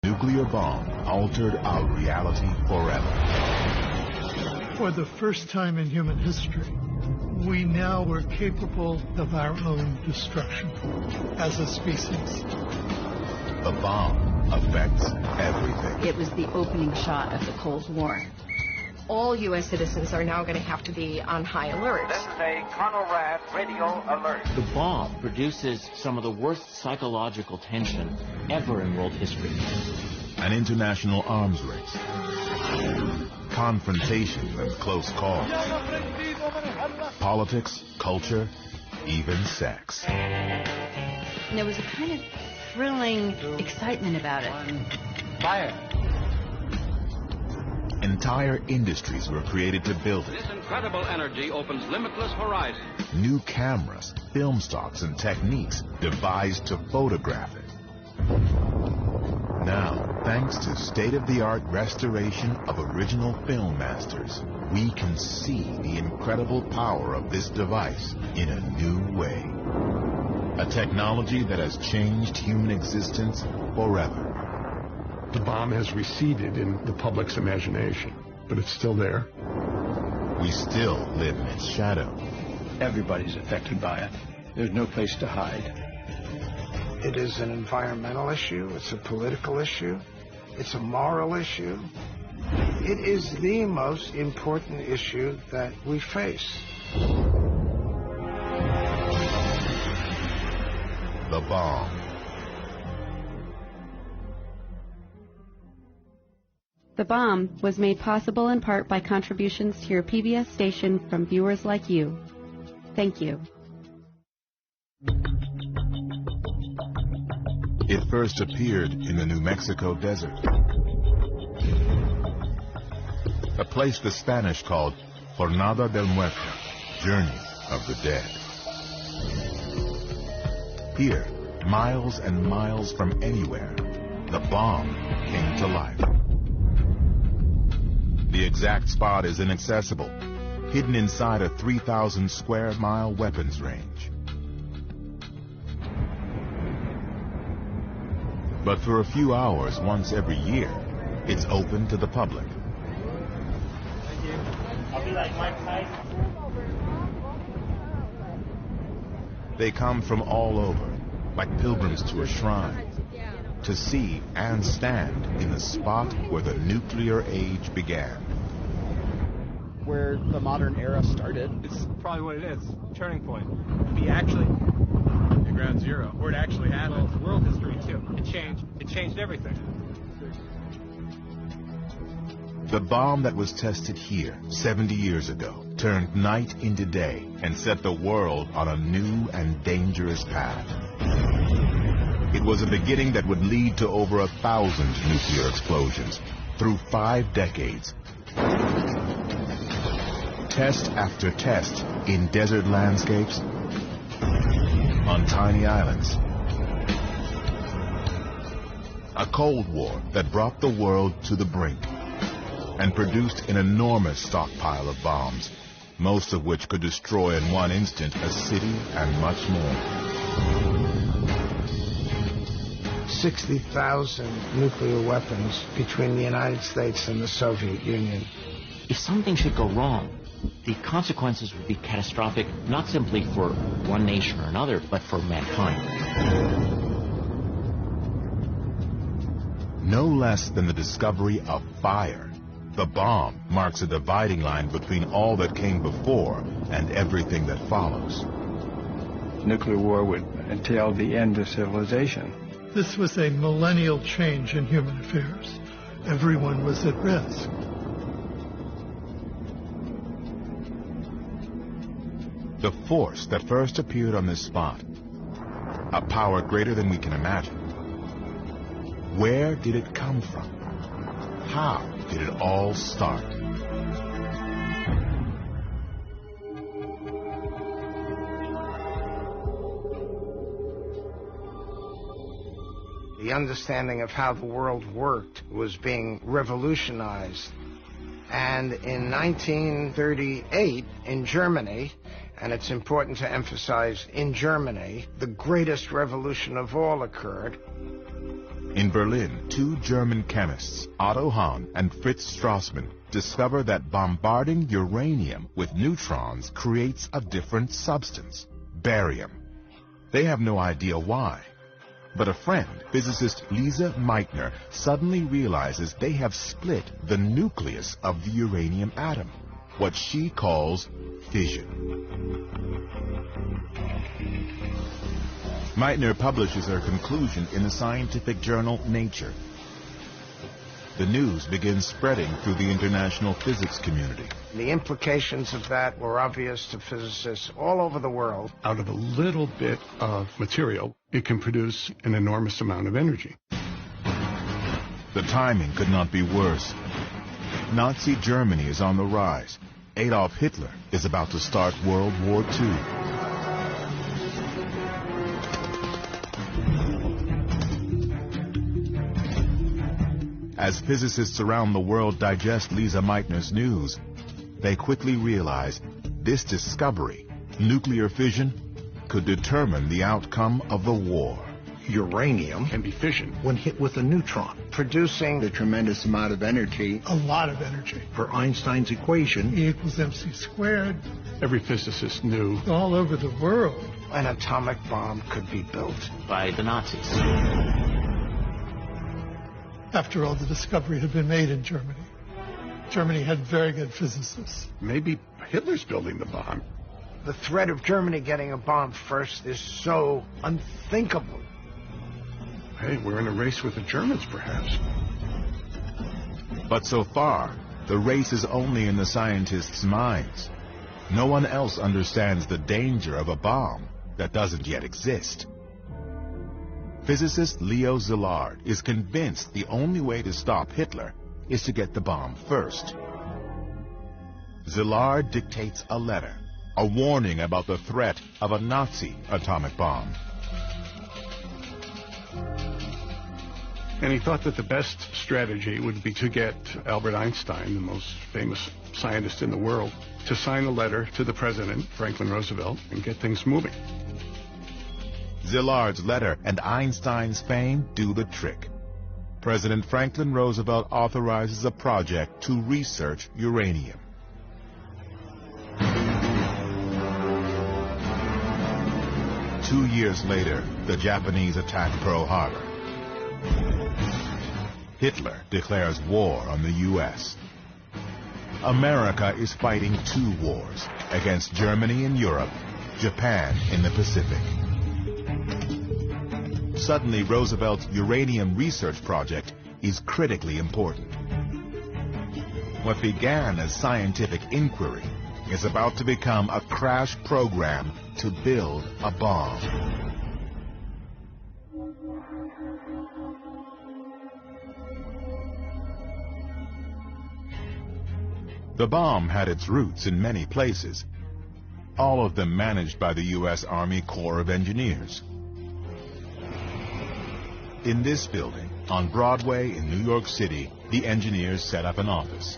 Nuclear bomb altered our reality forever. For the first time in human history, we now were capable of our own destruction as a species. The bomb affects everything. It was the opening shot of the Cold War. All U.S. citizens are now going to have to be on high alert. This is a Conrad radio alert. The bomb produces some of the worst psychological tension ever in world history. An international arms race. Confrontation and close calls. Politics, culture, even sex. And there was a kind of thrilling excitement about it. Fire. Entire industries were created to build it. This incredible energy opens limitless horizons. New cameras, film stocks, and techniques devised to photograph it. Now, thanks to state-of-the-art restoration of original film masters, we can see the incredible power of this device in a new way. A technology that has changed human existence forever. The bomb has receded in the public's imagination, but it's still there. We still live in its shadow. Everybody's affected by it. There's no place to hide. It is an environmental issue. It's a political issue. It's a moral issue. It is the most important issue that we face. The bomb. The Bomb was made possible in part by contributions to your PBS station from viewers like you. Thank you. It first appeared in the New Mexico desert, a place the Spanish called Jornada del Muerto, Journey of the Dead. Here, miles and miles from anywhere, the bomb came to life. The exact spot is inaccessible, hidden inside a 3,000 square mile weapons range. But for a few hours once every year, it's open to the public. Thank you. I'll be like Mike Tyson. They come from all over, like pilgrims to a shrine, to see and stand in the spot where the nuclear age began. Where the modern era started. It's probably what it is, turning point. We actually at ground zero, where it actually happened. Well, world history too. It changed everything. The bomb that was tested here 70 years ago turned night into day and set the world on a new and dangerous path. It was a beginning that would lead to over 1,000 nuclear explosions through 5 decades. Test after test in desert landscapes, on tiny islands. A Cold War that brought the world to the brink and produced an enormous stockpile of bombs, most of which could destroy in one instant a city and much more. 60,000 nuclear weapons between the United States and the Soviet Union. If something should go wrong, the consequences would be catastrophic, not simply for one nation or another, but for mankind. No less than the discovery of fire, the bomb marks a dividing line between all that came before and everything that follows. Nuclear war would entail the end of civilization. This was a millennial change in human affairs. Everyone was at risk. The force that first appeared on this spot, a power greater than we can imagine. Where did it come from? How did it all start? The understanding of how the world worked was being revolutionized. And in 1938, in Germany, and it's important to emphasize in Germany, the greatest revolution of all occurred. In Berlin, two German chemists, Otto Hahn and Fritz Strassmann, discover that bombarding uranium with neutrons creates a different substance, barium. They have no idea why. But a friend, physicist Lise Meitner, suddenly realizes they have split the nucleus of the uranium atom, what she calls fission. Meitner publishes her conclusion in the scientific journal Nature. The news begins spreading through the international physics community. The implications of that were obvious to physicists all over the world. Out of a little bit of material, it can produce an enormous amount of energy. The timing could not be worse. Nazi Germany is on the rise. Adolf Hitler is about to start World War II. As physicists around the world digest Lise Meitner's news, they quickly realize this discovery, nuclear fission, could determine the outcome of the war. Uranium can be fission when hit with a neutron, producing a tremendous amount of energy. A lot of energy. Per Einstein's equation, E equals mc squared. Every physicist knew. All over the world. An atomic bomb could be built. By the Nazis. After all, the discovery had been made in Germany. Germany had very good physicists. Maybe Hitler's building the bomb. The threat of Germany getting a bomb first is so unthinkable. Hey, we're in a race with the Germans, perhaps. But so far, the race is only in the scientists' minds. No one else understands the danger of a bomb that doesn't yet exist. Physicist Leo Szilard is convinced the only way to stop Hitler is to get the bomb first. Szilard dictates a letter, a warning about the threat of a Nazi atomic bomb. And he thought that the best strategy would be to get Albert Einstein, the most famous scientist in the world, to sign a letter to the president, Franklin Roosevelt, and get things moving. Szilard's letter and Einstein's fame do the trick. President Franklin Roosevelt authorizes a project to research uranium. Two years later, the Japanese attack Pearl Harbor. Hitler declares war on the U.S. America is fighting two wars, against Germany in Europe, Japan in the Pacific. Suddenly, Roosevelt's uranium research project is critically important. What began as scientific inquiry is about to become a crash program to build a bomb. The bomb had its roots in many places, all of them managed by the U.S. Army Corps of Engineers. In this building, on Broadway in New York City, the engineers set up an office.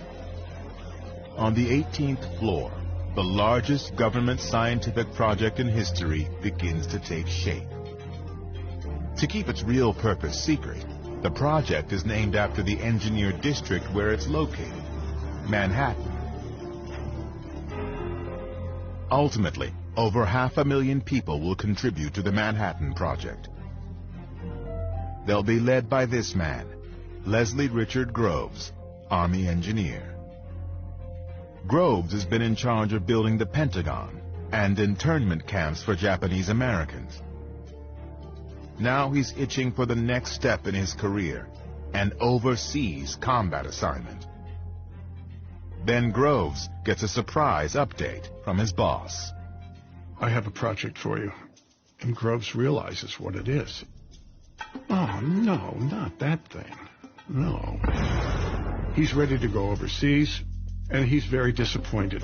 On the 18th floor, the largest government scientific project in history begins to take shape. To keep its real purpose secret, the project is named after the engineered district where it's located, Manhattan. Ultimately, over 500,000 people will contribute to the Manhattan Project. They'll be led by this man, Leslie Richard Groves, Army engineer. Groves has been in charge of building the Pentagon and internment camps for Japanese Americans. Now he's itching for the next step in his career, an overseas combat assignment. Then Groves gets a surprise update from his boss. I have a project for you. And Groves realizes what it is. Oh, no, not that thing. No. He's ready to go overseas, and he's very disappointed.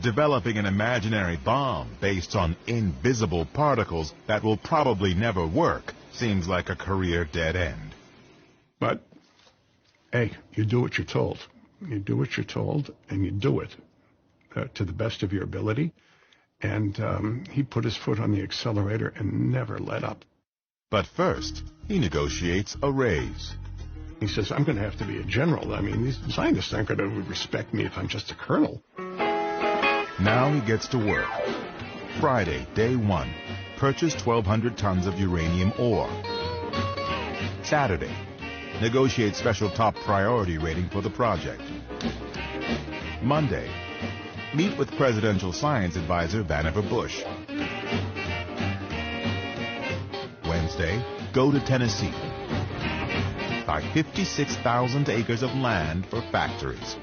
Developing an imaginary bomb based on invisible particles that will probably never work seems like a career dead end. But, hey, you do what you're told. You do what you're told, and you do it to the best of your ability. And he put his foot on the accelerator and never let up. But first, he negotiates a raise. He says, I'm going to have to be a general. I mean, these scientists aren't going to respect me if I'm just a colonel. Now he gets to work. Friday, day 1. Purchase 1,200 tons of uranium ore. Saturday, negotiate special top priority rating for the project. Monday, meet with Presidential Science Advisor Vannevar Bush. Wednesday, go to Tennessee. Buy 56,000 acres of land for factories.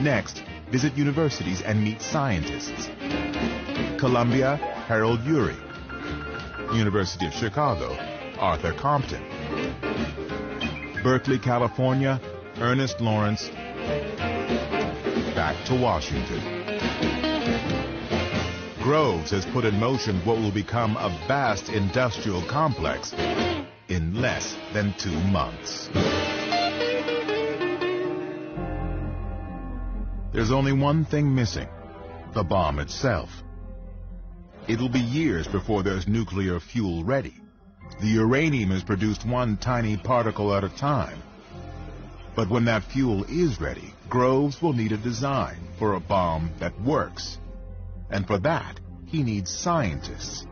Next, visit universities and meet scientists. Columbia, Harold Urey. University of Chicago, Arthur Compton. Berkeley, California, Ernest Lawrence. Back to Washington. Groves has put in motion what will become a vast industrial complex in less than 2 months. There's only one thing missing: the bomb itself. It'll be years before there's nuclear fuel ready. The uranium is produced one tiny particle at a time. But when that fuel is ready, Groves will need a design for a bomb that works. And for that, he needs scientists.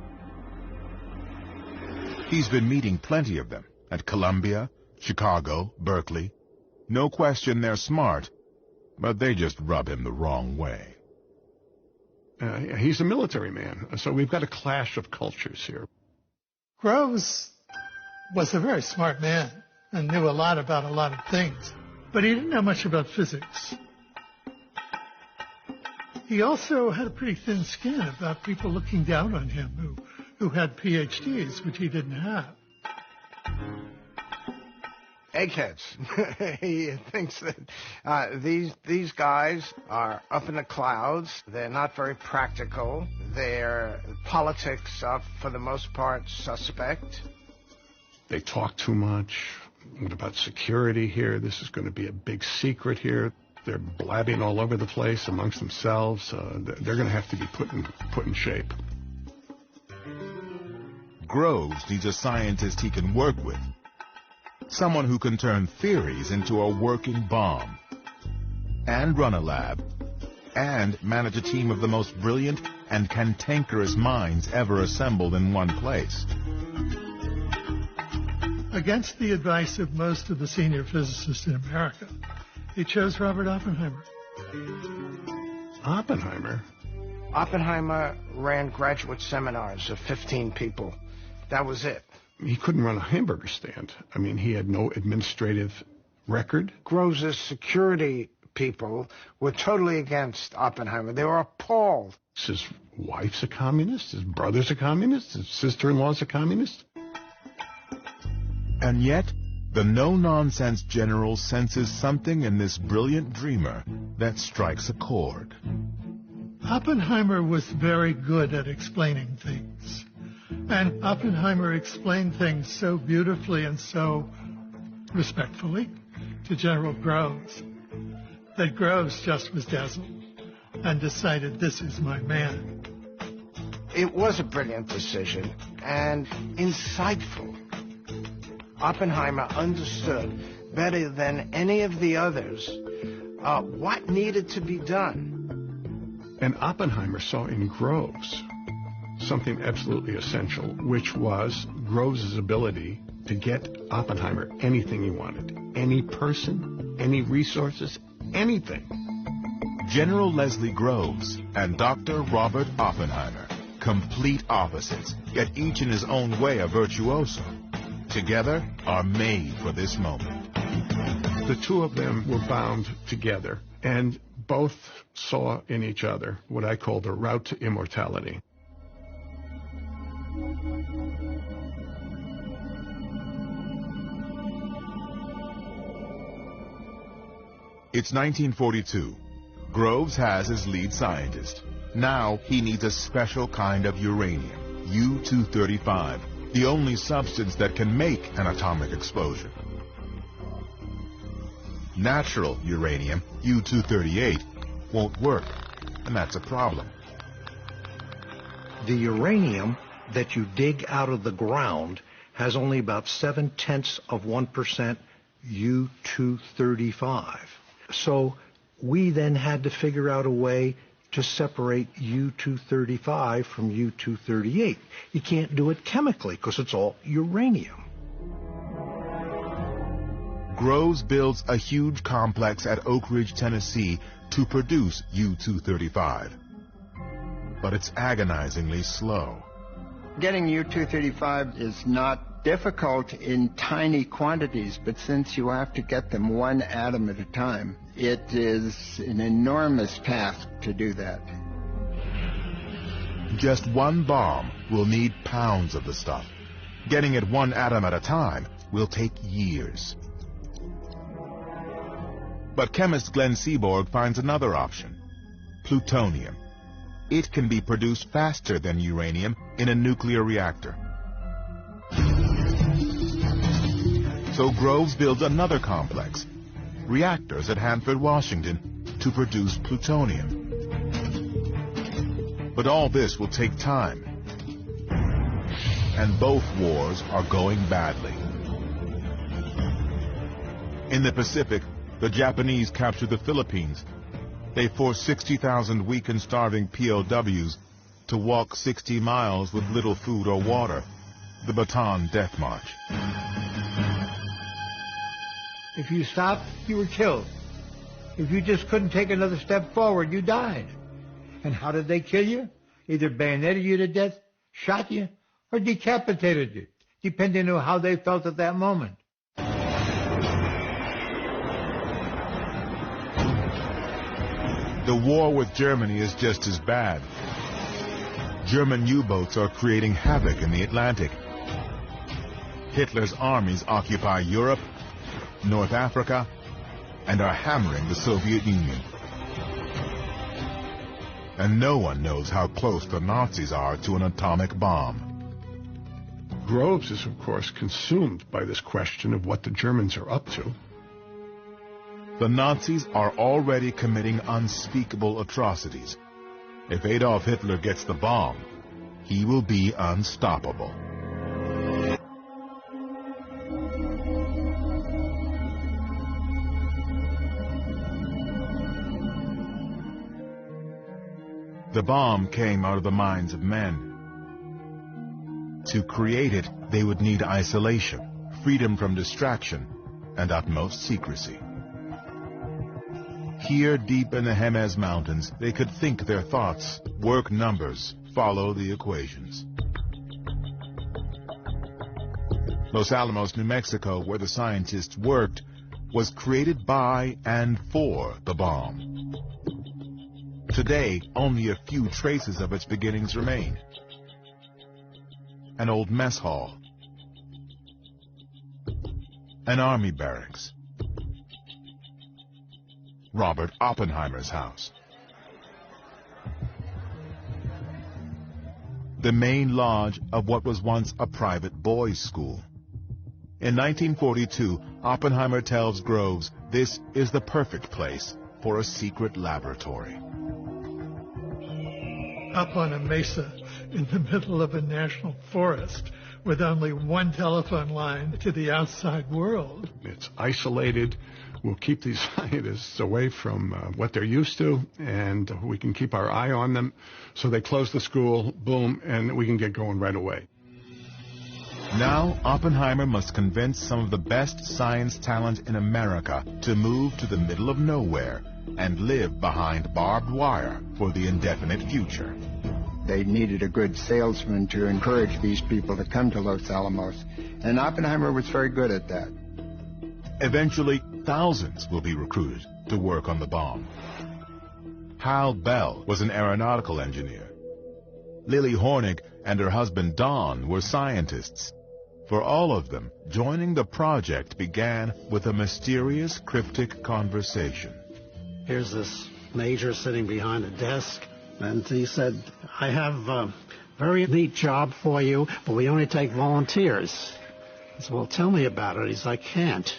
He's been meeting plenty of them at Columbia, Chicago, Berkeley. No question they're smart, but they just rub him the wrong way. He's a military man, so we've got a clash of cultures here. Groves was a very smart man and knew a lot about a lot of things, but he didn't know much about physics. He also had a pretty thin skin about people looking down on him who had PhDs, which he didn't have. Eggheads. He thinks that these guys are up in the clouds. They're not very practical. Their politics are, for the most part, suspect. They talk too much. What about security here? This is going to be a big secret here. They're blabbing all over the place amongst themselves. They're going to have to be put in shape. Groves needs a scientist he can work with. Someone who can turn theories into a working bomb. And run a lab. And manage a team of the most brilliant and cantankerous minds ever assembled in one place. Against the advice of most of the senior physicists in America, he chose Robert Oppenheimer. Oppenheimer? Oppenheimer ran graduate seminars of 15 people. That was it. He couldn't run a hamburger stand. I mean, he had no administrative record. Groves' security people were totally against Oppenheimer. They were appalled. His wife's a communist, his brother's a communist, his sister-in-law's a communist. And yet, the no-nonsense general senses something in this brilliant dreamer that strikes a chord. Oppenheimer was very good at explaining things. And Oppenheimer explained things so beautifully and so respectfully to General Groves that Groves just was dazzled and decided, this is my man. It was a brilliant decision and insightful. Oppenheimer understood better than any of the others what needed to be done. And Oppenheimer saw in Groves something absolutely essential, which was Groves' ability to get Oppenheimer anything he wanted. Any person, any resources, anything. General Leslie Groves and Dr. Robert Oppenheimer, complete opposites, yet each in his own way a virtuoso, together are made for this moment. The two of them were bound together, and both saw in each other what I call the route to immortality. It's 1942. Groves has his lead scientist. Now he needs a special kind of uranium, U-235, the only substance that can make an atomic explosion. Natural uranium, U-238, won't work, and that's a problem. The uranium that you dig out of the ground has only about 0.7% U-235. So we then had to figure out a way to separate U-235 from U-238. You can't do it chemically because it's all uranium. Groves builds a huge complex at Oak Ridge, Tennessee to produce U-235. But it's agonizingly slow. Getting U-235 is not difficult in tiny quantities, but since you have to get them one atom at a time, it is an enormous task to do that. Just one bomb will need pounds of the stuff. Getting it one atom at a time will take years. But chemist Glenn Seaborg finds another option: plutonium. It can be produced faster than uranium in a nuclear reactor. So Groves builds another complex, reactors at Hanford, Washington, to produce plutonium. But all this will take time. And both wars are going badly. In the Pacific, the Japanese captured the Philippines. They forced 60,000 weak and starving POWs to walk 60 miles with little food or water, the Bataan Death March. If you stopped, you were killed. If you just couldn't take another step forward, you died. And how did they kill you? Either bayoneted you to death, shot you, or decapitated you, depending on how they felt at that moment. The war with Germany is just as bad. German U-boats are creating havoc in the Atlantic. Hitler's armies occupy Europe, North Africa, and are hammering the Soviet Union. And no one knows how close the Nazis are to an atomic bomb. Groves is, of course, consumed by this question of what the Germans are up to. The Nazis are already committing unspeakable atrocities. If Adolf Hitler gets the bomb, he will be unstoppable. The bomb came out of the minds of men. To create it, they would need isolation, freedom from distraction, and utmost secrecy. Here, deep in the Jemez Mountains, they could think their thoughts, work numbers, follow the equations. Los Alamos, New Mexico, where the scientists worked, was created by and for the bomb. Today, only a few traces of its beginnings remain. An old mess hall, an army barracks, Robert Oppenheimer's house, the main lodge of what was once a private boys' school. In 1942, Oppenheimer tells Groves this is the perfect place for a secret laboratory. Up on a mesa in the middle of a national forest with only one telephone line to the outside world. It's isolated. We'll keep these scientists away from what they're used to, and we can keep our eye on them. So they close the school, boom, and we can get going right away. Now, Oppenheimer must convince some of the best science talent in America to move to the middle of nowhere and live behind barbed wire for the indefinite future. They needed a good salesman to encourage these people to come to Los Alamos, and Oppenheimer was very good at that. Eventually, thousands will be recruited to work on the bomb. Hal Bell was an aeronautical engineer. Lily Hornig and her husband Don were scientists. For all of them, joining the project began with a mysterious, cryptic conversation. Here's this major sitting behind a desk, and he said, I have a very neat job for you, but we only take volunteers. I said, well, tell me about it. He's like, I can't.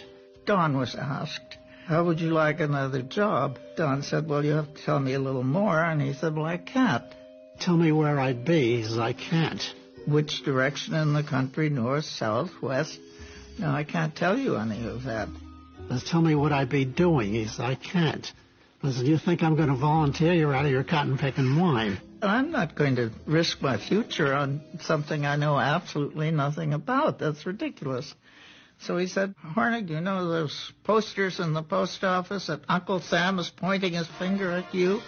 Don was asked, how would you like another job? Don said, well, you have to tell me a little more, and he said, well, I can't. Tell me where I'd be. He said, I can't. which direction in the country, north, south, west. No, I can't tell you any of that. Tell me what I'd be doing. He said, I can't. I said, you think I'm going to volunteer? You're out of your cotton-picking mind. I'm not going to risk my future on something I know absolutely nothing about. That's ridiculous. So he said, Hornig, you know those posters in the post office that Uncle Sam is pointing his finger at you?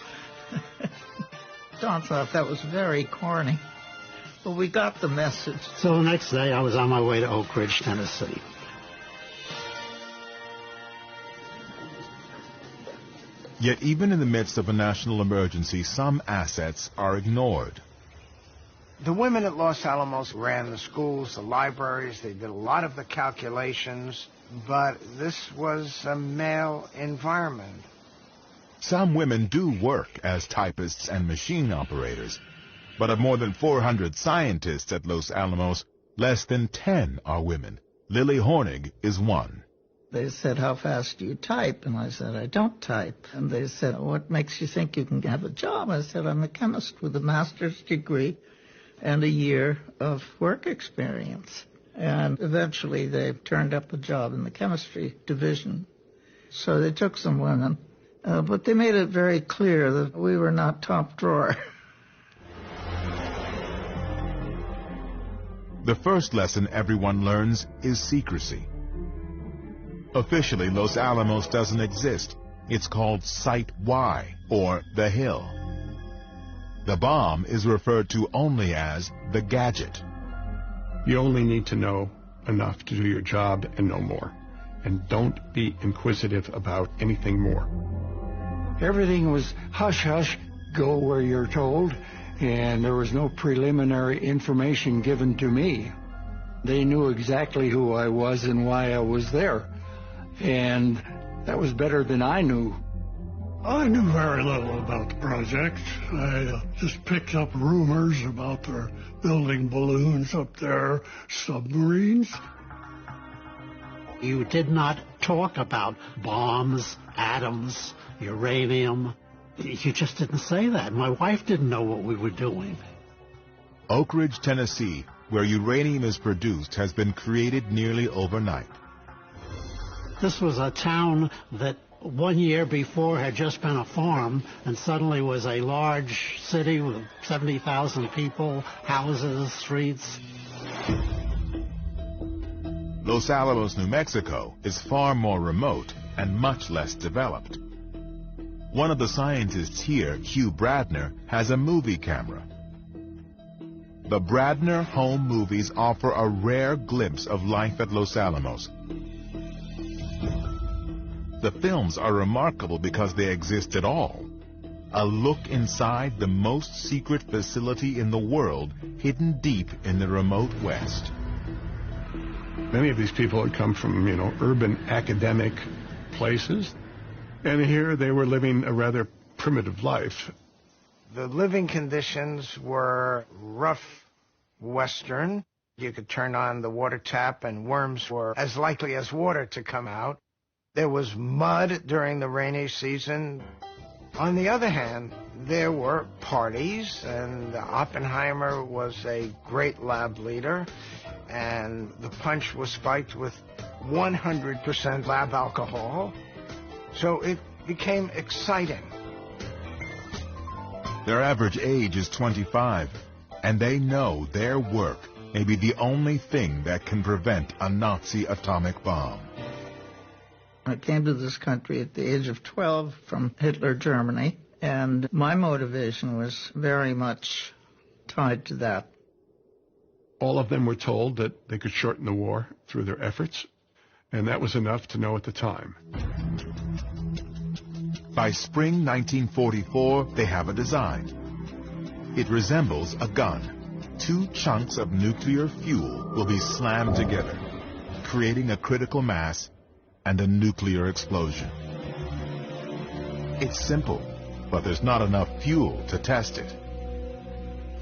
Don thought that was very corny. But we got the message. So the next day, I was on my way to Oak Ridge, Tennessee. Yet even in the midst of a national emergency, some assets are ignored. The women at Los Alamos ran the schools, the libraries. They did a lot of the calculations, but this was a male environment. Some women do work as typists and machine operators, but of more than 400 scientists at Los Alamos, less than 10 are women. Lily Hornig is one. They said, how fast do you type? And I said, I don't type. And they said, what makes you think you can have a job? I said, I'm a chemist with a master's degree and a year of work experience. And eventually they turned up a job in the chemistry division. So they took some women, but they made it very clear that we were not top drawer. The first lesson everyone learns is secrecy. Officially, Los Alamos doesn't exist. It's called Site Y, or the Hill. The bomb is referred to only as the gadget. You only need to know enough to do your job and no more. And don't be inquisitive about anything more. Everything was hush-hush, go where you're told, and there was no preliminary information given to me. They knew exactly who I was and why I was there. And that was better than I knew. I knew very little about the project. I just picked up rumors about their building balloons up there, submarines. You did not talk about bombs, atoms, uranium. You just didn't say that. My wife didn't know what we were doing. Oak Ridge, Tennessee, where uranium is produced, has been created nearly overnight. This was a town that 1 year before had just been a farm and suddenly was a large city with 70,000 people, houses, streets. Los Alamos, New Mexico is far more remote and much less developed. One of the scientists here, Hugh Bradner, has a movie camera. The Bradner home movies offer a rare glimpse of life at Los Alamos. The films are remarkable because they exist at all. A look inside the most secret facility in the world, hidden deep in the remote West. Many of these people had come from, urban academic places, and here they were living a rather primitive life. The living conditions were rough Western. You could turn on the water tap and worms were as likely as water to come out. There was mud during the rainy season. On the other hand, there were parties, and Oppenheimer was a great lab leader, and the punch was spiked with 100% lab alcohol. So it became exciting. Their average age is 25, and they know their work may be the only thing that can prevent a Nazi atomic bomb. I came to this country at the age of 12 from Hitler, Germany, and my motivation was very much tied to that. All of them were told that they could shorten the war through their efforts, and that was enough to know at the time. By spring 1944, they have a design. It resembles a gun. 2 chunks of nuclear fuel will be slammed together, creating a critical mass and a nuclear explosion. It's simple, but there's not enough fuel to test it.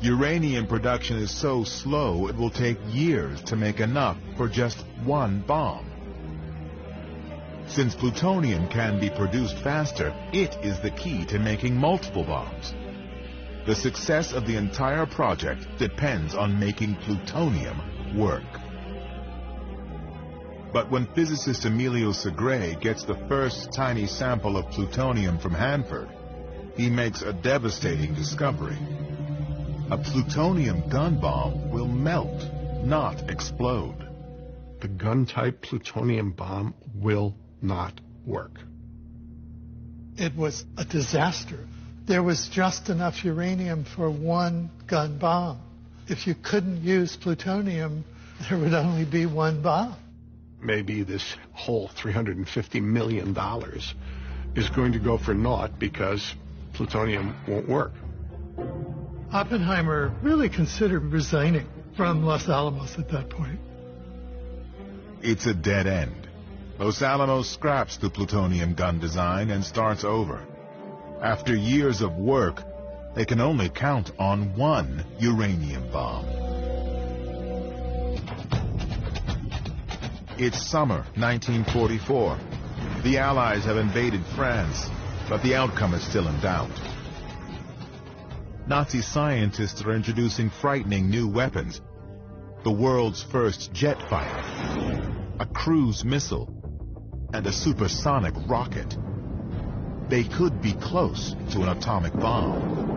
Uranium production is so slow it will take years to make enough for just one bomb. Since plutonium can be produced faster, it is the key to making multiple bombs. The success of the entire project depends on making plutonium work. But when physicist Emilio Segre gets the first tiny sample of plutonium from Hanford, he makes a devastating discovery. A plutonium gun bomb will melt, not explode. The gun-type plutonium bomb will not work. It was a disaster. There was just enough uranium for one gun bomb. If you couldn't use plutonium, there would only be one bomb. Maybe this whole $350 million is going to go for naught because plutonium won't work. Oppenheimer really considered resigning from Los Alamos at that point. It's a dead end. Los Alamos scraps the plutonium gun design and starts over. After years of work, they can only count on one uranium bomb. It's summer 1944. The Allies have invaded France, but the outcome is still in doubt. Nazi scientists are introducing frightening new weapons. The world's first jet fighter, a cruise missile, and a supersonic rocket. They could be close to an atomic bomb.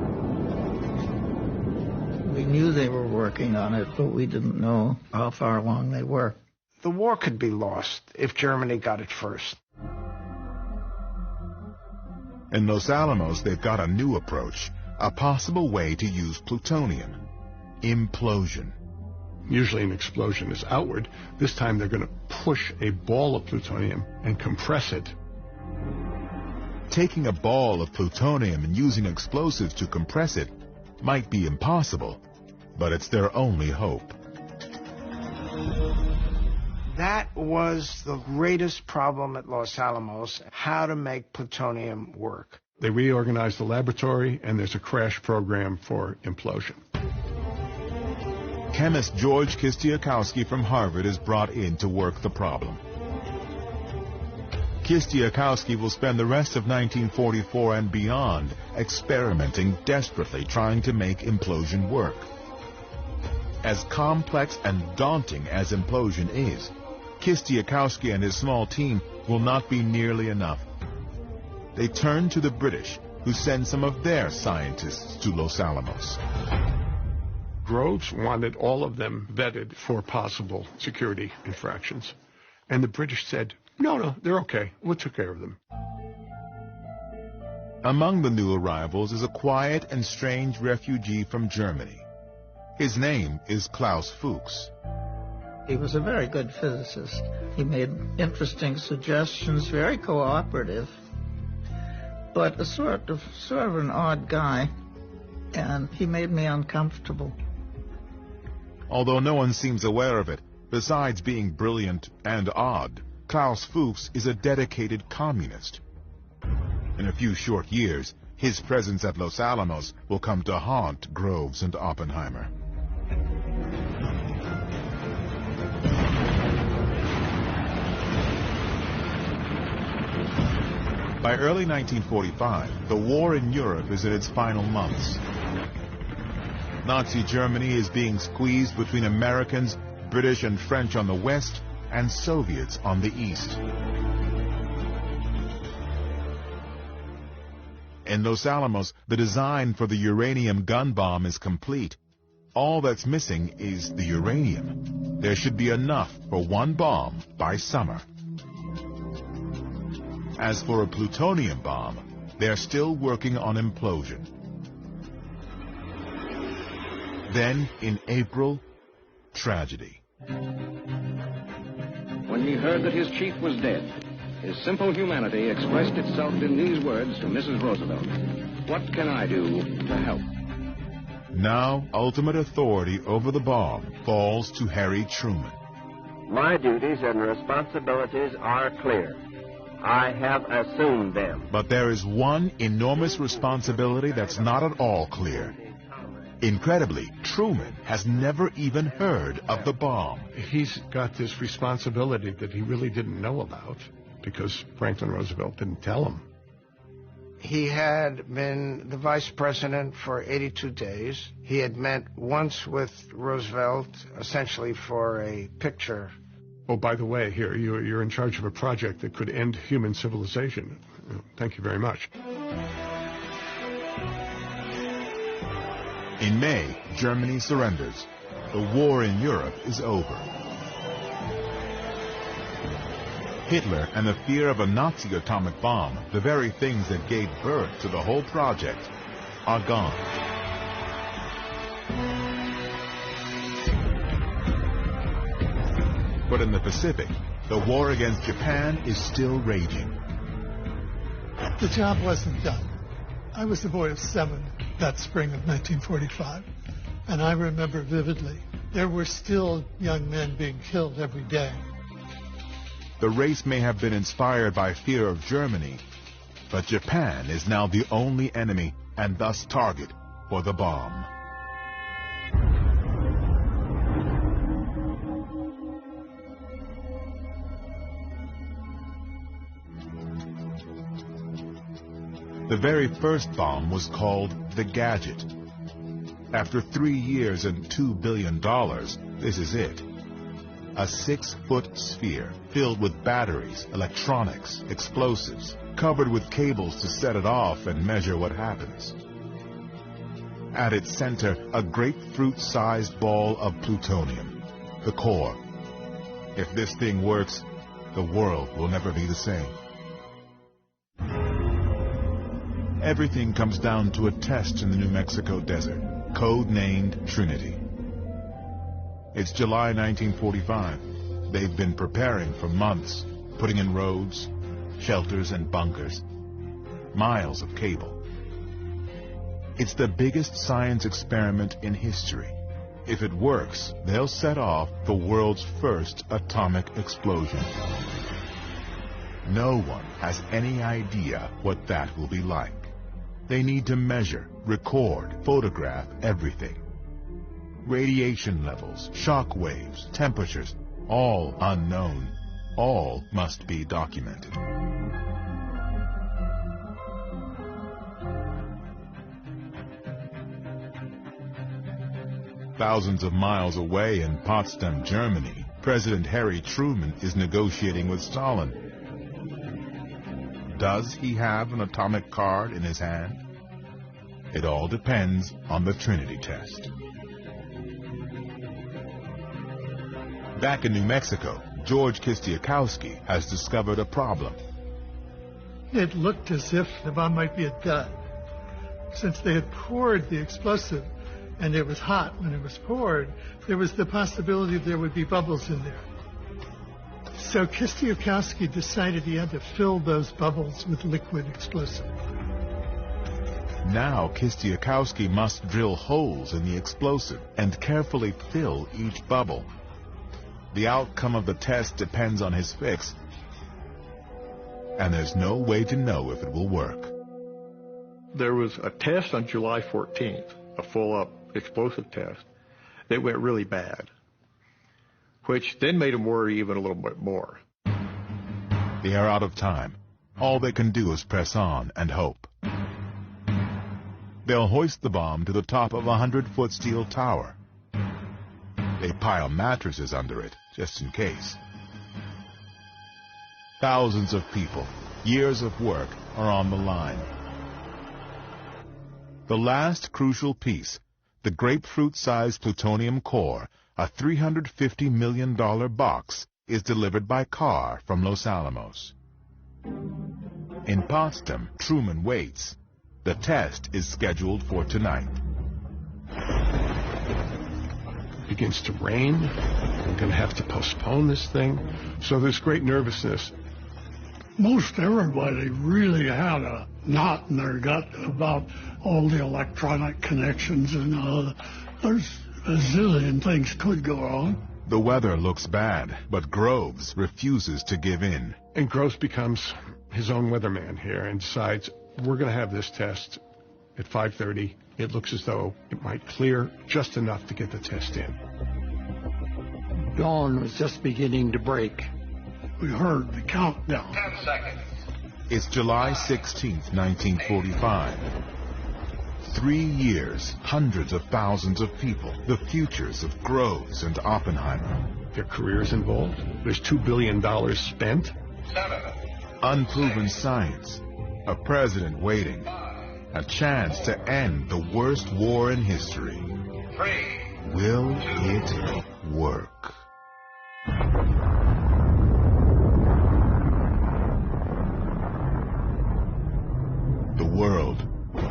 We knew they were working on it, but we didn't know how far along they were. The war could be lost if Germany got it first. In Los Alamos, they've got a new approach, a possible way to use plutonium. Implosion. Usually an explosion is outward. This time they're going to push a ball of plutonium and compress it. Taking a ball of plutonium and using explosives to compress it might be impossible, but it's their only hope. That was the greatest problem at Los Alamos, how to make plutonium work. They reorganized the laboratory, and there's a crash program for implosion. Chemist George Kistiakowsky from Harvard is brought in to work the problem. Kistiakowsky will spend the rest of 1944 and beyond experimenting desperately trying to make implosion work. As complex and daunting as implosion is, Kistiakowsky and his small team will not be nearly enough. They turn to the British, who send some of their scientists to Los Alamos. Groves wanted all of them vetted for possible security infractions. And the British said, no, they're okay. We'll take care of them. Among the new arrivals is a quiet and strange refugee from Germany. His name is Klaus Fuchs. He was a very good physicist. He made interesting suggestions, very cooperative, but a sort of an odd guy, and he made me uncomfortable. Although no one seems aware of it, besides being brilliant and odd, Klaus Fuchs is a dedicated communist. In a few short years, his presence at Los Alamos will come to haunt Groves and Oppenheimer. By early 1945, the war in Europe is in its final months. Nazi Germany is being squeezed between Americans, British and French on the west, and Soviets on the east. In Los Alamos, the design for the uranium gun bomb is complete. All that's missing is the uranium. There should be enough for one bomb by summer. As for a plutonium bomb, they're still working on implosion. Then, in April, tragedy. When he heard that his chief was dead, his simple humanity expressed itself in these words to Mrs. Roosevelt. What can I do to help? Now, ultimate authority over the bomb falls to Harry Truman. My duties and responsibilities are clear. I have assumed them. But there is one enormous responsibility that's not at all clear. Incredibly, Truman has never even heard of the bomb. He's got this responsibility that he really didn't know about because Franklin Roosevelt didn't tell him. He had been the vice president for 82 days. He had met once with Roosevelt, essentially for a picture. Oh, by the way, here, you're in charge of a project that could end human civilization. Thank you very much. In May, Germany surrenders. The war in Europe is over. Hitler and the fear of a Nazi atomic bomb, the very things that gave birth to the whole project, are gone. But in the Pacific, the war against Japan is still raging. The job wasn't done. I was a boy of 7 that spring of 1945, and I remember vividly, there were still young men being killed every day. The race may have been inspired by fear of Germany, but Japan is now the only enemy and thus target for the bomb. The very first bomb was called the Gadget. After 3 years and $2 billion, this is it. A 6-foot sphere filled with batteries, electronics, explosives, covered with cables to set it off and measure what happens. At its center, a grapefruit-sized ball of plutonium, the core. If this thing works, the world will never be the same. Everything comes down to a test in the New Mexico desert, code-named Trinity. It's July 1945. They've been preparing for months, putting in roads, shelters, and bunkers. Miles of cable. It's the biggest science experiment in history. If it works, they'll set off the world's first atomic explosion. No one has any idea what that will be like. They need to measure, record, photograph everything. Radiation levels, shock waves, temperatures, all unknown. All must be documented. Thousands of miles away in Potsdam, Germany, President Harry Truman is negotiating with Stalin. Does he have an atomic card in his hand? It all depends on the Trinity test. Back in New Mexico, George Kistiakowsky has discovered a problem. It looked as if the bomb might be a dud. Since they had poured the explosive, and it was hot when it was poured, there was the possibility there would be bubbles in there. So Kistiakowsky decided he had to fill those bubbles with liquid explosive. Now Kistiakowsky must drill holes in the explosive and carefully fill each bubble. The outcome of the test depends on his fix, and there's no way to know if it will work. There was a test on July 14th, a full-up explosive test, that went really bad, which then made him worry even a little bit more. They are out of time. All they can do is press on and hope. They'll hoist the bomb to the top of a 100-foot steel tower. They pile mattresses under it, just in case. Thousands of people, years of work, are on the line. The last crucial piece, the grapefruit-sized plutonium core, a $350 million box, is delivered by car from Los Alamos. In Potsdam, Truman waits. The test is scheduled for tonight. It begins to rain. We're going to have to postpone this thing. So there's great nervousness. Most everybody really had a knot in their gut about all the electronic connections, and there's a zillion things could go wrong. The weather looks bad, but Groves refuses to give in. And Groves becomes his own weatherman here and decides, we're going to have this test at 5:30. It looks as though it might clear just enough to get the test in. Dawn was just beginning to break. We heard the countdown. 10 seconds. It's July 16th, 1945. 3 years, hundreds of thousands of people, the futures of Groves and Oppenheimer. Their careers involved. There's $2 billion spent. Unproven science, a president waiting, a chance to end the worst war in history. Will it work? The world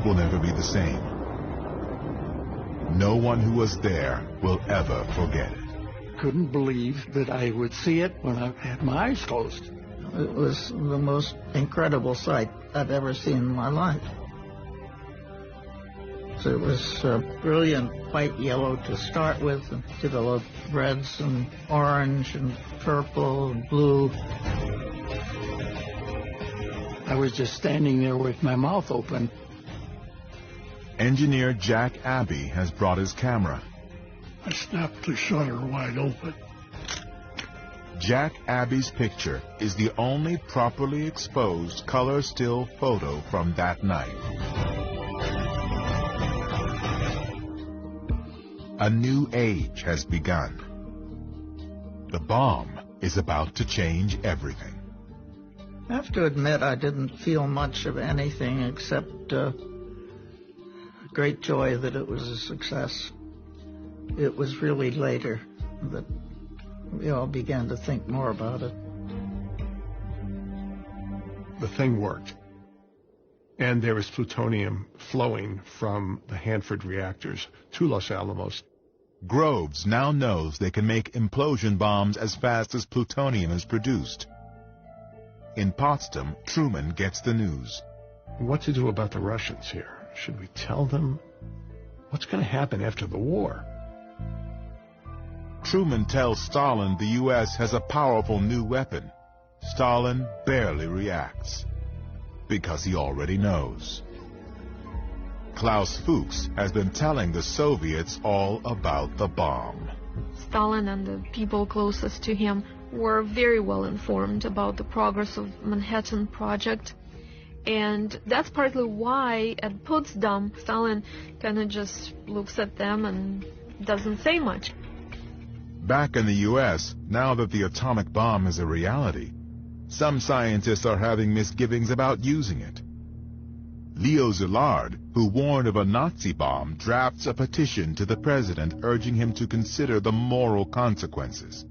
will never be the same. No one who was there will ever forget it. Couldn't believe that I would see it when I had my eyes closed. It was the most incredible sight I've ever seen in my life. So it was brilliant white yellow to start with, and developed reds and orange and purple and blue. I was just standing there with my mouth open. Engineer Jack Abbey has brought his camera. I snapped the shutter wide open. Jack Abbey's picture is the only properly exposed color still photo from that night. A new age has begun. The bomb is about to change everything. I have to admit I didn't feel much of anything except great joy that it was a success. It was really later that we all began to think more about it. The thing worked. And there was plutonium flowing from the Hanford reactors to Los Alamos. Groves now knows they can make implosion bombs as fast as plutonium is produced. In Potsdam, Truman gets the news. What to do about the Russians here? Should we tell them? What's going to happen after the war? Truman tells Stalin the U.S. has a powerful new weapon. Stalin barely reacts, because he already knows. Klaus Fuchs has been telling the Soviets all about the bomb. Stalin and the people closest to him were very well informed about the progress of Manhattan Project. And that's partly why at Potsdam, Stalin kind of just looks at them and doesn't say much. Back in the U.S., now that the atomic bomb is a reality, some scientists are having misgivings about using it. Leo Szilard, who warned of a Nazi bomb, drafts a petition to the president urging him to consider the moral consequences.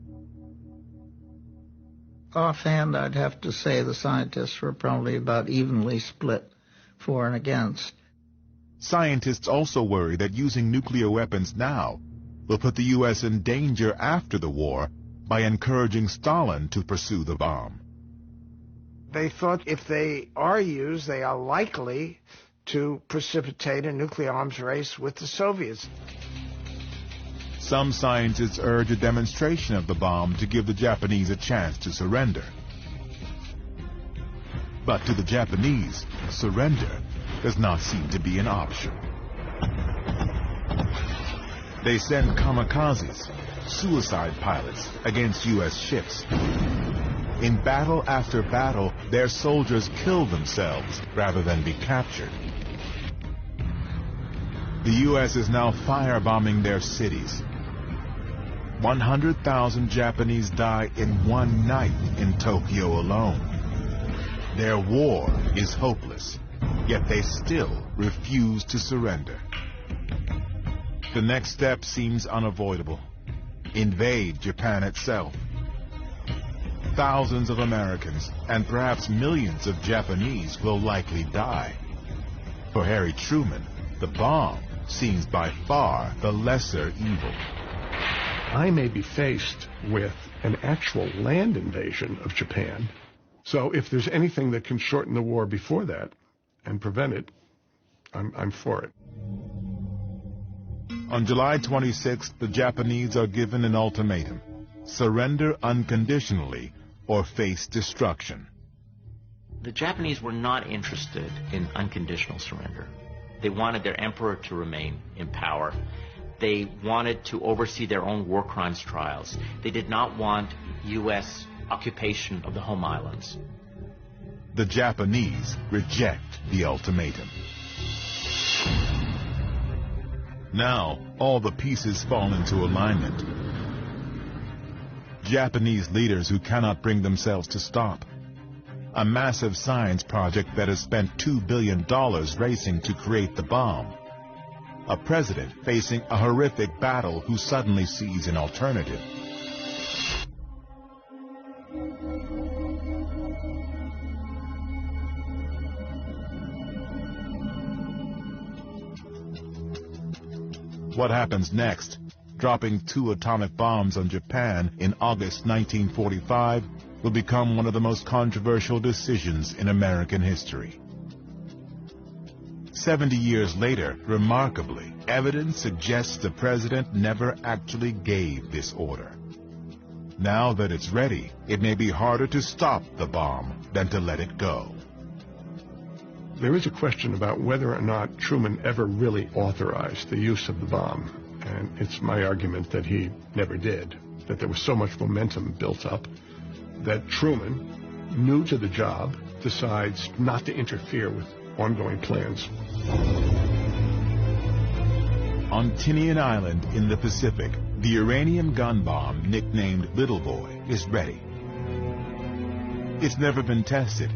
Offhand, I'd have to say the scientists were probably about evenly split for and against. Scientists also worry that using nuclear weapons now will put the U.S. in danger after the war by encouraging Stalin to pursue the bomb. They thought if they are used, they are likely to precipitate a nuclear arms race with the Soviets. Some scientists urge a demonstration of the bomb to give the Japanese a chance to surrender. But to the Japanese, surrender does not seem to be an option. They send kamikazes, suicide pilots, against U.S. ships. In battle after battle, their soldiers kill themselves rather than be captured. The U.S. is now firebombing their cities. 100,000 Japanese die in one night in Tokyo alone. Their war is hopeless, yet they still refuse to surrender. The next step seems unavoidable. Invade Japan itself. Thousands of Americans and perhaps millions of Japanese will likely die. For Harry Truman, the bomb seems by far the lesser evil. I may be faced with an actual land invasion of Japan. So if there's anything that can shorten the war before that and prevent it, I'm for it. On July 26th, the Japanese are given an ultimatum: surrender unconditionally or face destruction. The Japanese were not interested in unconditional surrender. They wanted their emperor to remain in power. They wanted to oversee their own war crimes trials. They did not want U.S. occupation of the home islands. the Japanese reject the ultimatum. Now, all the pieces fall into alignment. Japanese leaders who cannot bring themselves to stop. A massive science project that has spent $2 billion racing to create the bomb. A president facing a horrific battle who suddenly sees an alternative. What happens next? Dropping 2 atomic bombs on Japan in August 1945 will become one of the most controversial decisions in American history. 70 years later, remarkably, evidence suggests the president never actually gave this order. Now that it's ready, it may be harder to stop the bomb than to let it go. There is a question about whether or not Truman ever really authorized the use of the bomb, and it's my argument that he never did, that there was so much momentum built up that Truman, new to the job, decides not to interfere with ongoing plans. On Tinian Island in the Pacific, the uranium gun bomb, nicknamed Little Boy, is ready. It's never been tested,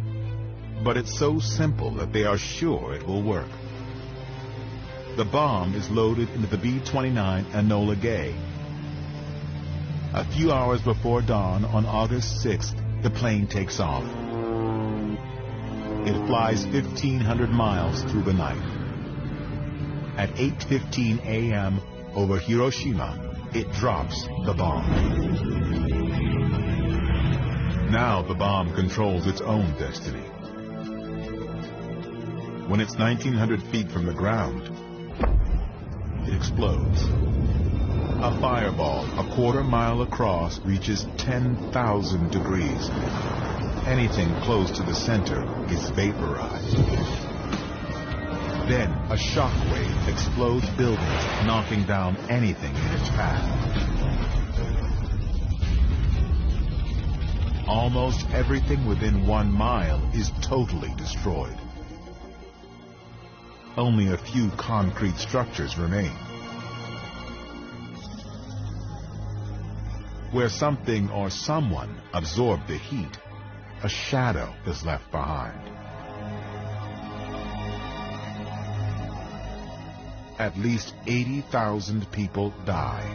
but it's so simple that they are sure it will work. The bomb is loaded into the B-29 Enola Gay. A few hours before dawn on August 6th, the plane takes off. It flies 1,500 miles through the night. At 8:15 a.m. over Hiroshima, it drops the bomb. Now the bomb controls its own destiny. When it's 1,900 feet from the ground, it explodes. A fireball a quarter mile across reaches 10,000 degrees. Anything close to the center is vaporized. Then a shock wave explodes buildings, knocking down anything in its path. Almost everything within 1 mile is totally destroyed. Only a few concrete structures remain. Where something or someone absorbed the heat, a shadow is left behind. At least 80,000 people die.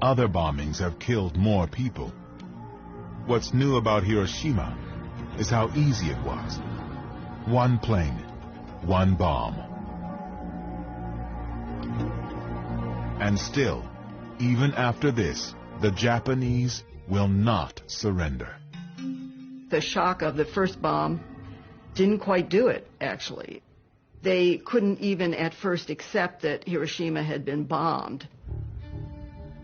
Other bombings have killed more people. What's new about Hiroshima is how easy it was. 1 plane, 1 bomb. And still, even after this, the Japanese will not surrender. The shock of the first bomb didn't quite do it, actually. They couldn't even at first accept that Hiroshima had been bombed.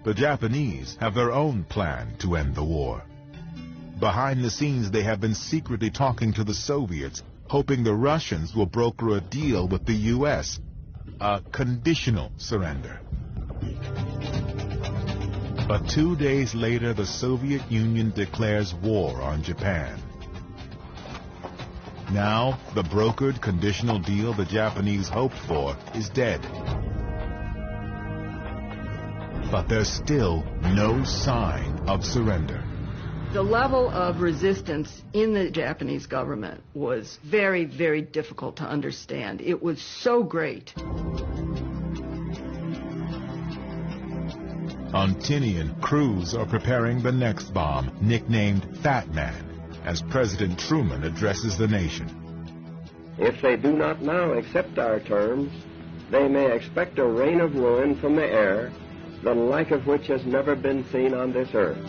The Japanese have their own plan to end the war. Behind the scenes, they have been secretly talking to the Soviets, hoping the Russians will broker a deal with the U.S., a conditional surrender. But 2 days later, the Soviet Union declares war on Japan. Now, the brokered conditional deal the Japanese hoped for is dead. But there's still no sign of surrender. The level of resistance in the Japanese government was very, very difficult to understand. It was so great. On Tinian, crews are preparing the next bomb, nicknamed Fat Man, as President Truman addresses the nation. If they do not now accept our terms, they may expect a rain of ruin from the air, the like of which has never been seen on this earth.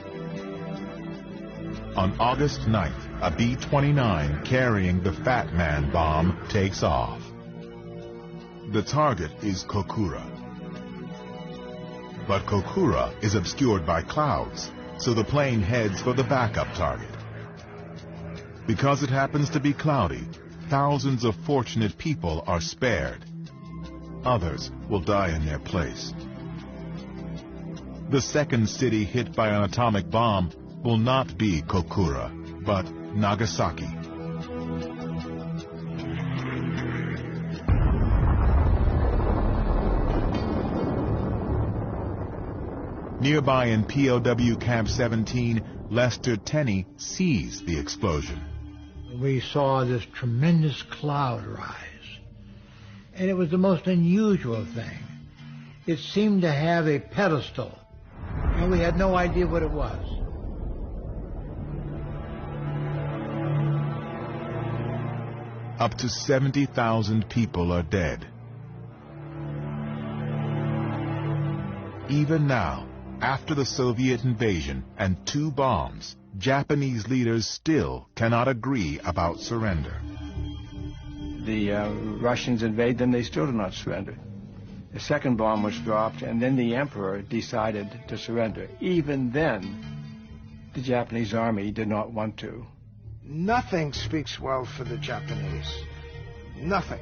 On August 9th, a B-29 carrying the Fat Man bomb takes off. The target is Kokura. But Kokura is obscured by clouds, so the plane heads for the backup target. Because it happens to be cloudy, thousands of fortunate people are spared. Others will die in their place. The second city hit by an atomic bomb will not be Kokura, but Nagasaki. Nearby in POW Camp 17, Lester Tenney sees the explosion. We saw this tremendous cloud rise, and it was the most unusual thing. It seemed to have a pedestal, and we had no idea what it was. Up to 70,000 people are dead. Even now, after the Soviet invasion and 2 bombs, Japanese leaders still cannot agree about surrender. The Russians invade them, they still do not surrender. The second bomb was dropped, and then the emperor decided to surrender. Even then, the Japanese army did not want to. Nothing speaks well for the Japanese. Nothing.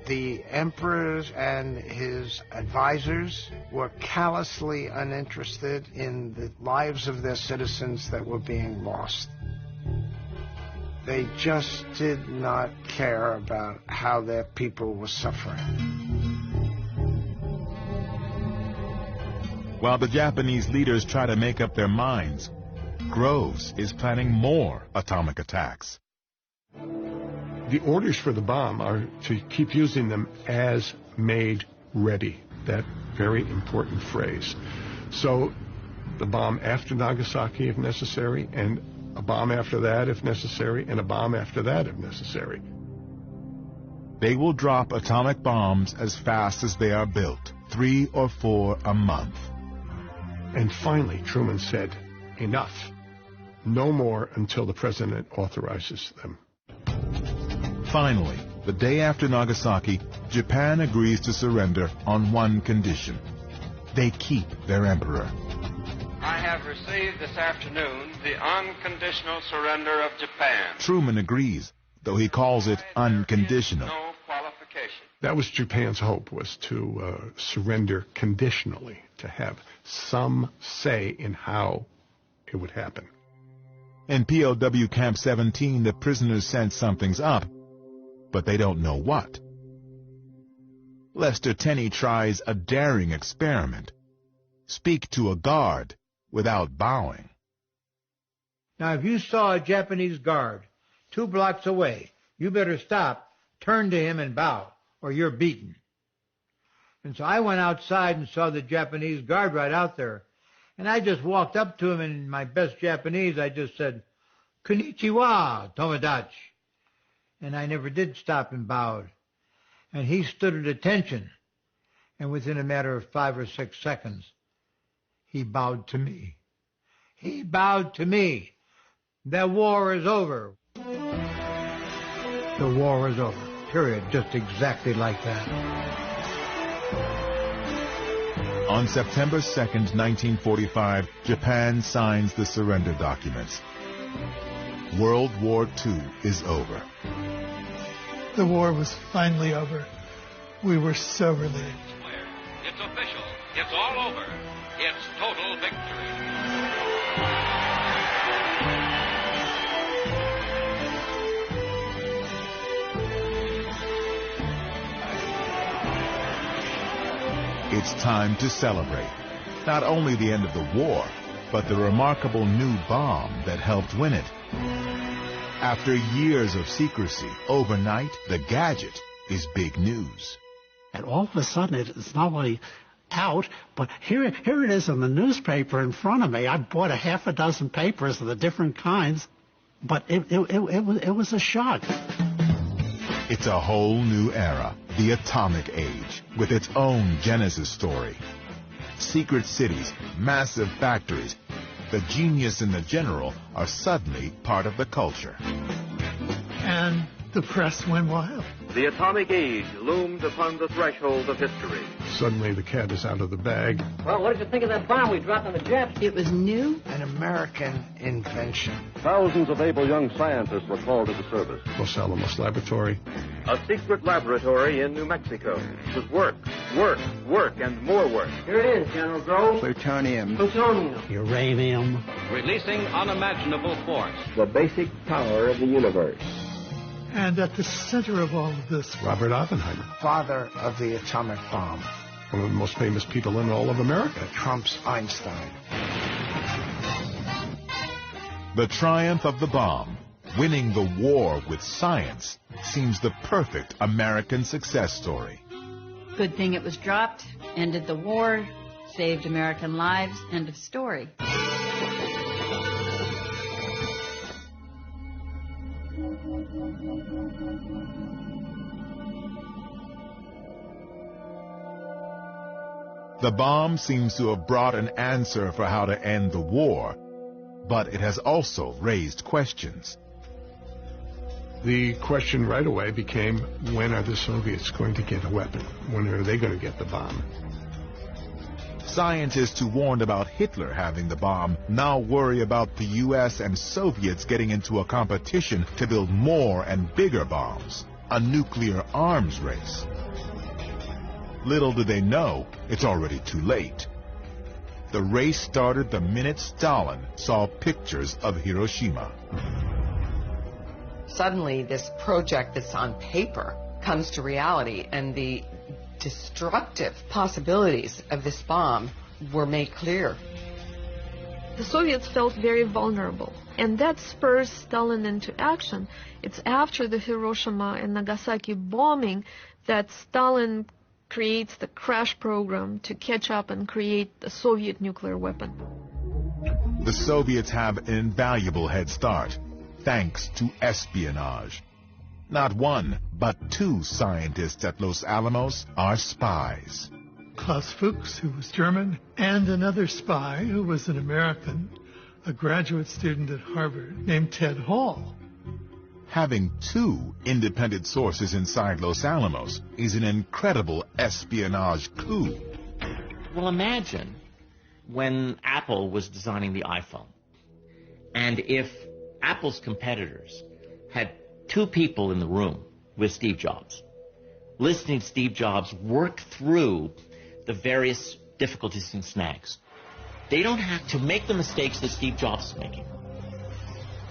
The emperors and his advisors were callously uninterested in the lives of their citizens that were being lost. They just did not care about how their people were suffering. While the Japanese leaders try to make up their minds, Groves is planning more atomic attacks. The orders for the bomb are to keep using them as made ready. That very important phrase. So the bomb after Nagasaki if necessary, and a bomb after that if necessary, and a bomb after that if necessary. They will drop atomic bombs as fast as they are built, 3 or 4 a month. And finally, Truman said, enough. No more until the president authorizes them. Finally, the day after Nagasaki, Japan agrees to surrender on one condition. They keep their emperor. I have received this afternoon the unconditional surrender of Japan. Truman agrees, though he calls it unconditional. No qualification. That was Japan's hope, was to surrender conditionally, to have some say in how it would happen. In POW Camp 17, the prisoners sense something's up, but they don't know what. Lester Tenney tries a daring experiment. Speak to a guard without bowing. Now, if you saw a Japanese guard 2 blocks away, you better stop, turn to him and bow, or you're beaten. And so I went outside and saw the Japanese guard right out there. And I just walked up to him, and in my best Japanese, I just said, "Konnichiwa, Tomodachi." And I never did stop and bowed. And he stood at attention. And within a matter of 5 or 6 seconds, he bowed to me. He bowed to me. The war is over. The war is over. Period. Just exactly like that. On September 2nd, 1945, Japan signs the surrender documents. World War II is over. The war was finally over. We were so relieved. It's official. It's all over. It's total victory. It's time to celebrate not only the end of the war, but the remarkable new bomb that helped win it. After years of secrecy, overnight, the gadget is big news. And all of a sudden, it's not only out, but here it is in the newspaper in front of me. I bought a half a dozen papers of the different kinds, but it was a shock. It's a whole new era, the atomic age, with its own genesis story. Secret cities, massive factories, the genius and the general are suddenly part of the culture. And the press went wild. The atomic age loomed upon the threshold of history. Suddenly the cat is out of the bag. Well, what did you think of that bomb we dropped on the Japs? It was new. An American invention. Thousands of able young scientists were called into service. Los Alamos Laboratory a secret laboratory in New Mexico. With work, work, work, and more work. Here it is, General Groves. Plutonium. Plutonium. Uranium. Releasing unimaginable force. The basic power of the universe. And at the center of all of this, Robert Oppenheimer, Father of the atomic bomb. one of the most famous people in all of America. Trump's Einstein. The triumph of the bomb, winning the war with science, seems the perfect American success story. Good thing it was dropped, ended the war, saved American lives, end of story. The bomb seems to have brought an answer for how to end the war, but it has also raised questions. The question right away became, when are the Soviets going to get a weapon? When are they going to get the bomb? Scientists who warned about Hitler having the bomb now worry about the U.S. and Soviets getting into a competition to build more and bigger bombs, a nuclear arms race. Little do they know, it's already too late. The race started the minute Stalin saw pictures of Hiroshima. Suddenly, this project that's on paper comes to reality, and the destructive possibilities of this bomb were made clear. The Soviets felt very vulnerable, and that spurs Stalin into action. It's after the Hiroshima and Nagasaki bombing that Stalin creates the crash program to catch up and create the Soviet nuclear weapon. The Soviets have an invaluable head start, thanks to espionage. Not one, but two scientists at Los Alamos are spies. Klaus Fuchs, who was German, and another spy who was an American, a graduate student at Harvard named Ted Hall. Having two independent sources inside Los Alamos is an incredible espionage coup. Well, imagine when Apple was designing the iPhone, and if Apple's competitors had two people in the room with Steve Jobs, listening to Steve Jobs work through the various difficulties and snags. They don't have to make the mistakes that Steve Jobs is making.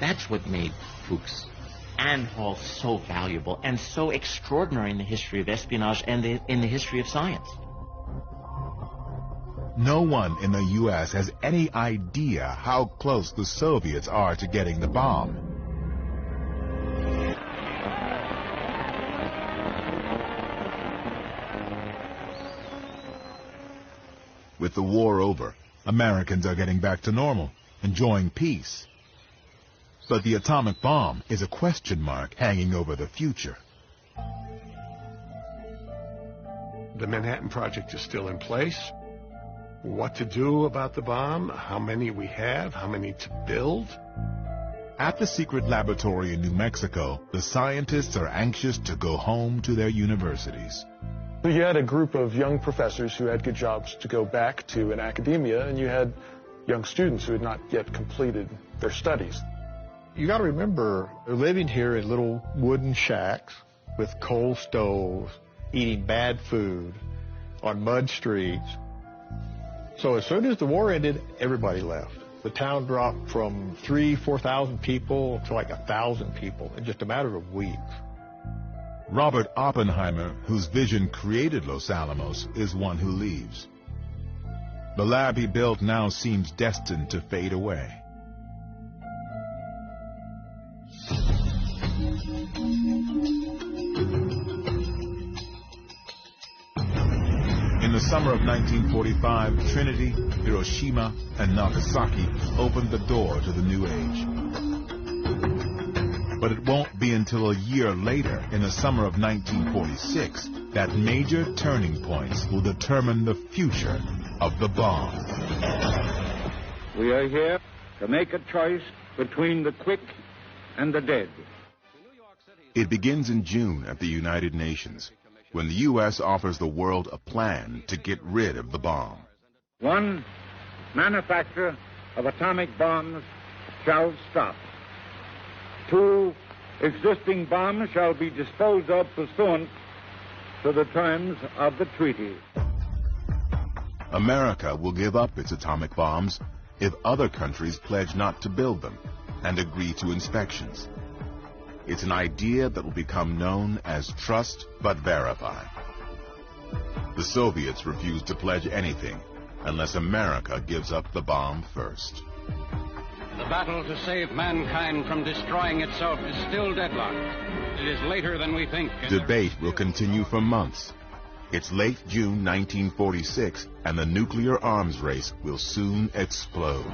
That's what made Fuchs and Hall so valuable and so extraordinary in the history of espionage and in the history of science. No one in the U.S. has any idea how close the Soviets are to getting the bomb. With the war over, Americans are getting back to normal, enjoying peace. But the atomic bomb is a question mark hanging over the future. The Manhattan Project is still in place. What to do about the bomb, how many we have, how many to build. At the secret laboratory in New Mexico, the scientists are anxious to go home to their universities. So you had a group of young professors who had good jobs to go back to in academia, and you had young students who had not yet completed their studies. You got to remember, they're living here in little wooden shacks with coal stoves, eating bad food on mud streets. So as soon as the war ended, everybody left. The town dropped from 4,000 people to like 1,000 people in just a matter of weeks. Robert Oppenheimer, whose vision created Los Alamos, is one who leaves. The lab he built now seems destined to fade away. In the summer of 1945, Trinity, Hiroshima, and Nagasaki opened the door to the new age. But it won't be until a year later, in the summer of 1946, that major turning points will determine the future of the bomb. We are here to make a choice between the quick and the dead. It begins in June at the United Nations, when the U.S. offers the world a plan to get rid of the bomb. 1. Manufacture of atomic bombs shall stop. 2. Existing bombs shall be disposed of pursuant to the terms of the treaty. America will give up its atomic bombs if other countries pledge not to build them and agree to inspections. It's an idea that will become known as trust but verify. The Soviets refuse to pledge anything unless America gives up the bomb first. The battle to save mankind from destroying itself is still deadlocked. It is later than we think. Debate will continue for months. It's late June 1946, and the nuclear arms race will soon explode.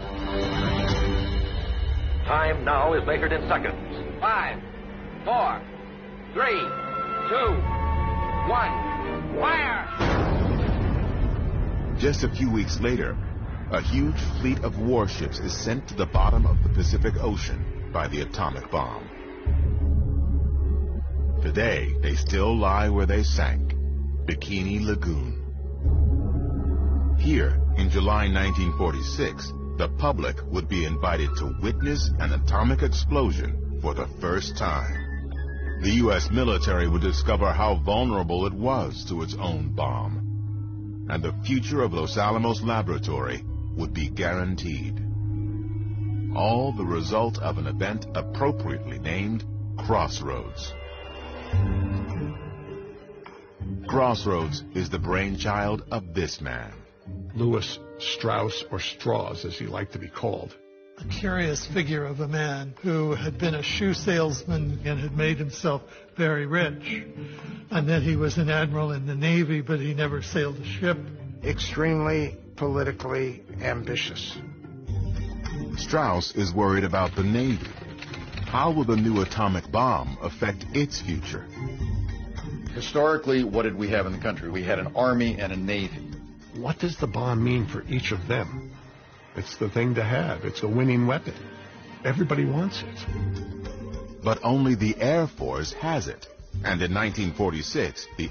Time now is measured in seconds. 5, 4, 3, 2, 1, fire! Just a few weeks later, a huge fleet of warships is sent to the bottom of the Pacific Ocean by the atomic bomb. Today, they still lie where they sank, Bikini Lagoon. Here, in July 1946, the public would be invited to witness an atomic explosion for the first time. The U.S. military would discover how vulnerable it was to its own bomb, and the future of Los Alamos Laboratory would be guaranteed. All the result of an event appropriately named Crossroads. Crossroads is the brainchild of this man. Louis Strauss, or Strauss as he liked to be called. A curious figure of a man who had been a shoe salesman and had made himself very rich. And then he was an admiral in the Navy, but he never sailed a ship. Extremely politically ambitious. Strauss is worried about the Navy. How will the new atomic bomb affect its future? Historically, what did we have in the country? We had an army and a navy. What does the bomb mean for each of them? It's the thing to have. It's a winning weapon. Everybody wants it. But only the Air Force has it. And in 1946, the